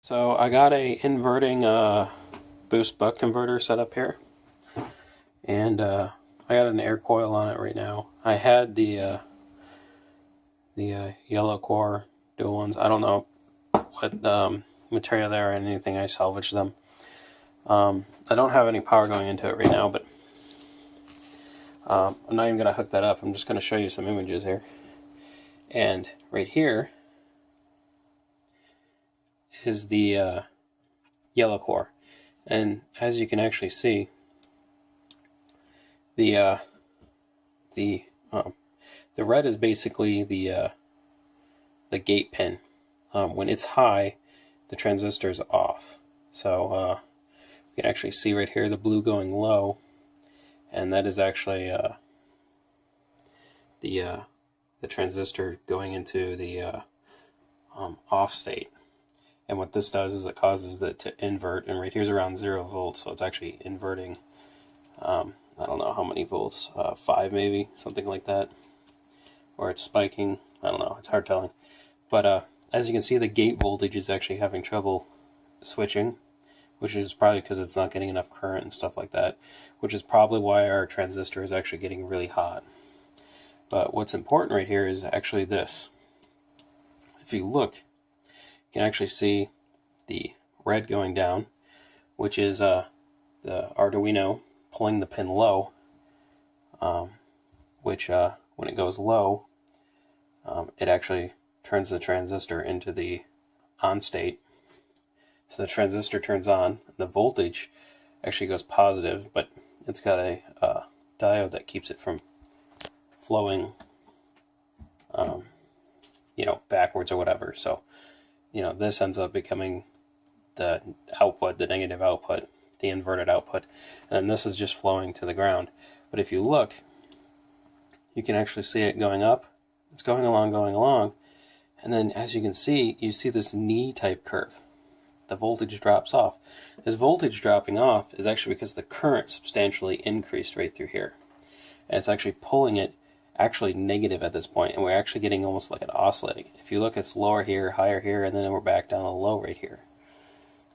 So I got a inverting boost buck converter set up here, and I got an air coil on it right now. I had the yellow core dual ones. I don't know what material they are or anything. I salvaged them. I don't have any power going into it right now, but I'm not even going to hook that up. I'm just going to show you some images here. And right here is the yellow core, and as you can actually see, the red is basically the gate pin. When it's high, the transistor is off. So you can actually see right here the blue going low, and that is actually the transistor going into the off state. And what this does is it causes it to invert, and right here's around 0 volts, so it's actually inverting. I don't know how many volts, 5 maybe, something like that. Or it's spiking, I don't know, it's hard telling. But as you can see, the gate voltage is actually having trouble switching, which is probably because it's not getting enough current and stuff like that, which is probably why our transistor is actually getting really hot. But what's important right here is actually this. If you look, you can actually see the red going down, which is the Arduino pulling the pin low, which when it goes low, it actually turns the transistor into the on state. So the transistor turns on, the voltage actually goes positive, but it's got a diode that keeps it from flowing backwards or whatever. So this ends up becoming the output, the negative output, the inverted output, and this is just flowing to the ground. But if you look, you can actually see it going up. It's going along, and then as you can see, you see this knee type curve. The voltage drops off. This voltage dropping off is actually because the current substantially increased right through here, and it's actually pulling it actually negative at this point, and we're actually getting almost like an oscillating. If you look, it's lower here, higher here, and then we're back down to low right here.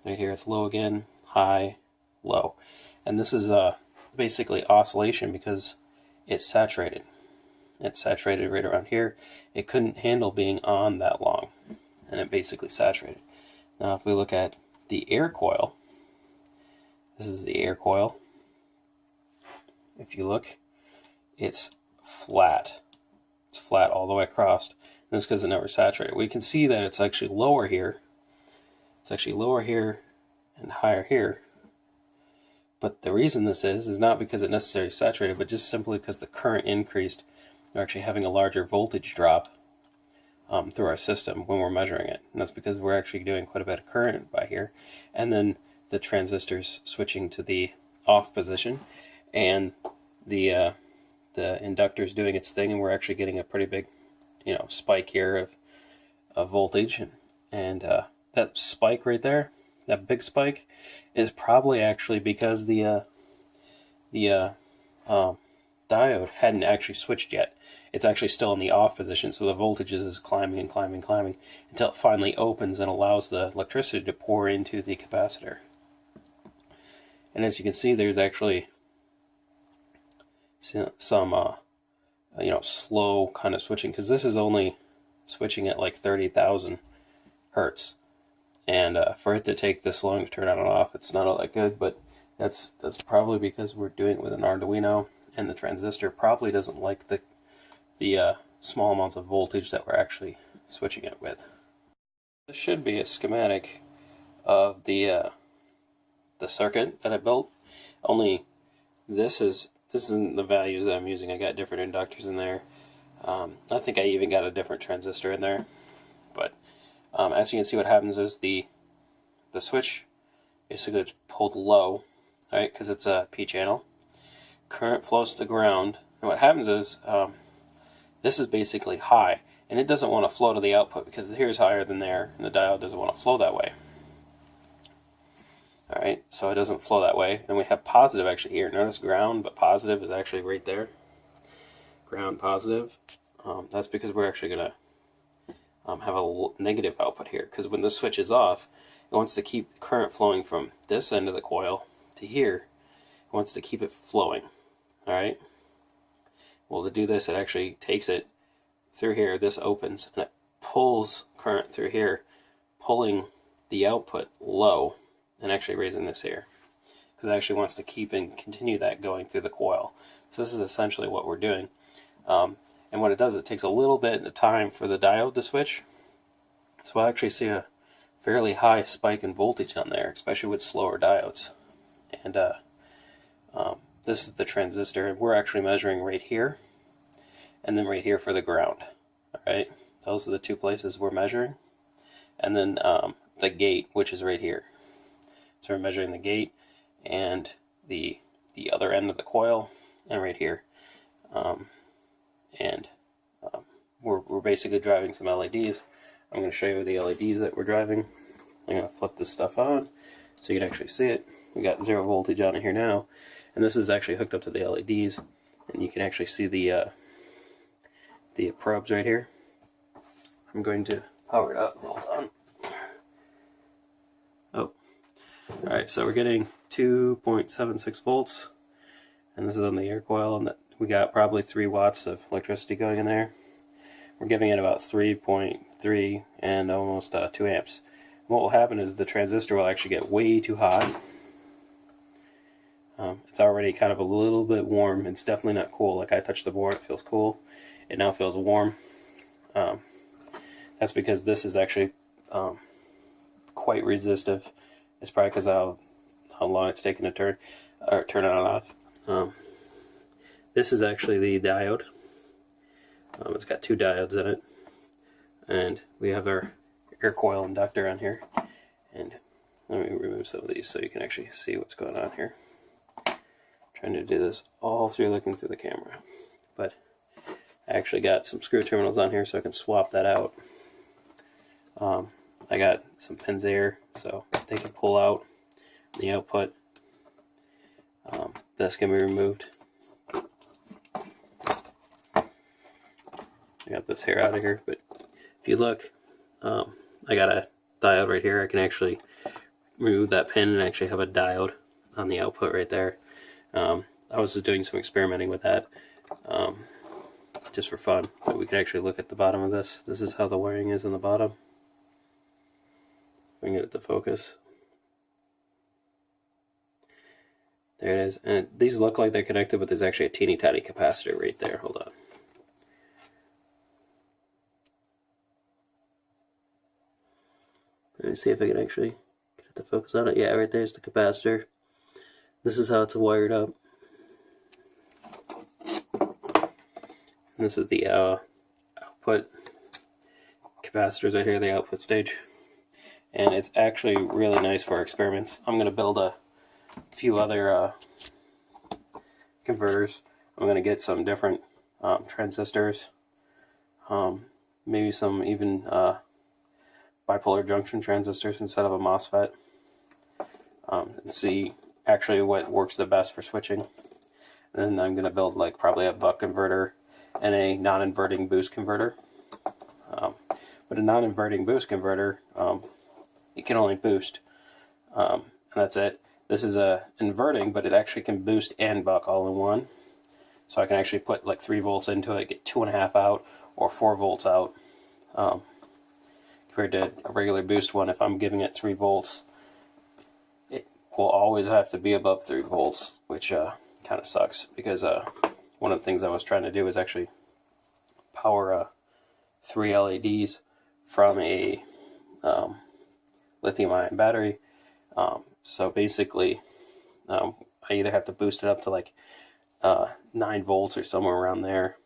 Right here it's low again, high, low. And this is basically oscillation because it's saturated. It's saturated right around here. It couldn't handle being on that long, and it basically saturated. Now if we look at the air coil, this is the air coil. If you look, it's flat. It's flat all the way across. And that's because it never saturated. We can see that it's actually lower here. It's actually lower here and higher here. But the reason this is not because it necessarily saturated, but just simply because the current increased. We're actually having a larger voltage drop through our system when we're measuring it. And that's because we're actually doing quite a bit of current by here. And then the transistor's switching to the off position, and the inductor's doing its thing, and we're actually getting a pretty big spike here of voltage. And that spike right there, that big spike, is probably actually because the diode hadn't actually switched yet. It's actually still in the off position, so the voltage is climbing and climbing and climbing until it finally opens and allows the electricity to pour into the capacitor. And as you can see, there's actually some slow kind of switching, because this is only switching at like 30,000 hertz, and for it to take this long to turn on and off, it's not all that good. But that's probably because we're doing it with an Arduino, and the transistor probably doesn't like the small amounts of voltage that we're actually switching it with. This should be a schematic of the circuit that I built, only this isn't the values that I'm using. I got different inductors in there. I think I even got a different transistor in there. But as you can see, what happens is the switch basically it's pulled low, right? Because it's a P channel. Current flows to the ground, and what happens is this is basically high, and it doesn't want to flow to the output because here's higher than there, and the diode doesn't want to flow that way. Alright, so it doesn't flow that way. And we have positive actually here. Notice ground, but positive is actually right there. Ground, positive. That's because we're actually going to have a negative output here, because when the switch is off, It wants to keep current flowing from this end of the coil to here. It wants to keep it flowing. Alright? Well, to do this, it actually takes it through here. This opens and it pulls current through here, pulling the output low and actually raising this here, because it actually wants to keep and continue that going through the coil. So this is essentially what we're doing. And what it does, it takes a little bit of time for the diode to switch. So we'll actually see a fairly high spike in voltage on there, especially with slower diodes. And this is the transistor, and we're actually measuring right here, and then right here for the ground. Alright, those are the two places we're measuring. And then the gate, which is right here. So we're measuring the gate and the other end of the coil, and right here. We're basically driving some LEDs. I'm going to show you the LEDs that we're driving. I'm going to flip this stuff on so you can actually see it. We got 0 voltage on it here now, and this is actually hooked up to the LEDs, and you can actually see the probes right here. I'm going to power it up. Hold on. Oh, all right. So we're getting 2.76 volts, and this is on the air coil, and we got probably 3 watts of electricity going in there. We're giving it about 3.3 and almost 2 amps. And what will happen is the transistor will actually get way too hot. It's already kind of a little bit warm. It's definitely not cool. Like, I touched the board, it feels cool. It now feels warm. That's because this is actually quite resistive. It's probably because of how long it's taken to turn it on and off. This is actually the diode. It's got 2 diodes in it, and we have our air coil inductor on here. And let me remove some of these so you can actually see what's going on here. I'm trying to do this all through looking through the camera, but I actually got some screw terminals on here so I can swap that out. I got some pins there so they can pull out the output. This can be removed. I got this hair out of here, but if you look, I got a diode right here. I can actually remove that pin and actually have a diode on the output right there. I was just doing some experimenting with that just for fun, but we can actually look at the bottom of this. This is how the wiring is on the bottom. If I can get it to focus. There it is. And these look like they're connected, but there's actually a teeny tiny capacitor right there. Hold on. Let me see if I can actually get it to focus on it. Yeah, right there's the capacitor. This is how it's wired up. And this is the output capacitors right here, the output stage. And it's actually really nice for our experiments. I'm going to build a few other converters. I'm going to get some different transistors, maybe some even bipolar junction transistors instead of a MOSFET, and see actually what works the best for switching. And then I'm going to build like probably a buck converter and a non-inverting boost converter. But a non-inverting boost converter, it can only boost, and that's it. This is a inverting, but it actually can boost and buck all in one. So I can actually put like 3 volts into it, get 2.5 out, or 4 volts out. Compared to a regular boost one, if I'm giving it 3 volts, it will always have to be above 3 volts, which kind of sucks, because one of the things I was trying to do is actually power 3 LEDs from a lithium-ion battery. So basically, I either have to boost it up to like 9 volts or somewhere around there.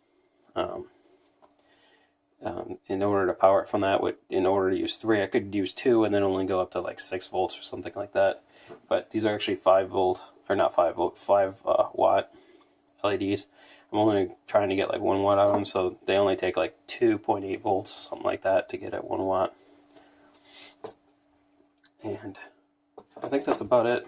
In order to power it from that, in order to use 3, I could use 2 and then only go up to like 6 volts or something like that. But these are actually 5 volt, or not 5 volt, 5 watt LEDs. I'm only trying to get like 1 watt out of them, so they only take like 2.8 volts, something like that, to get at 1 watt. And I think that's about it.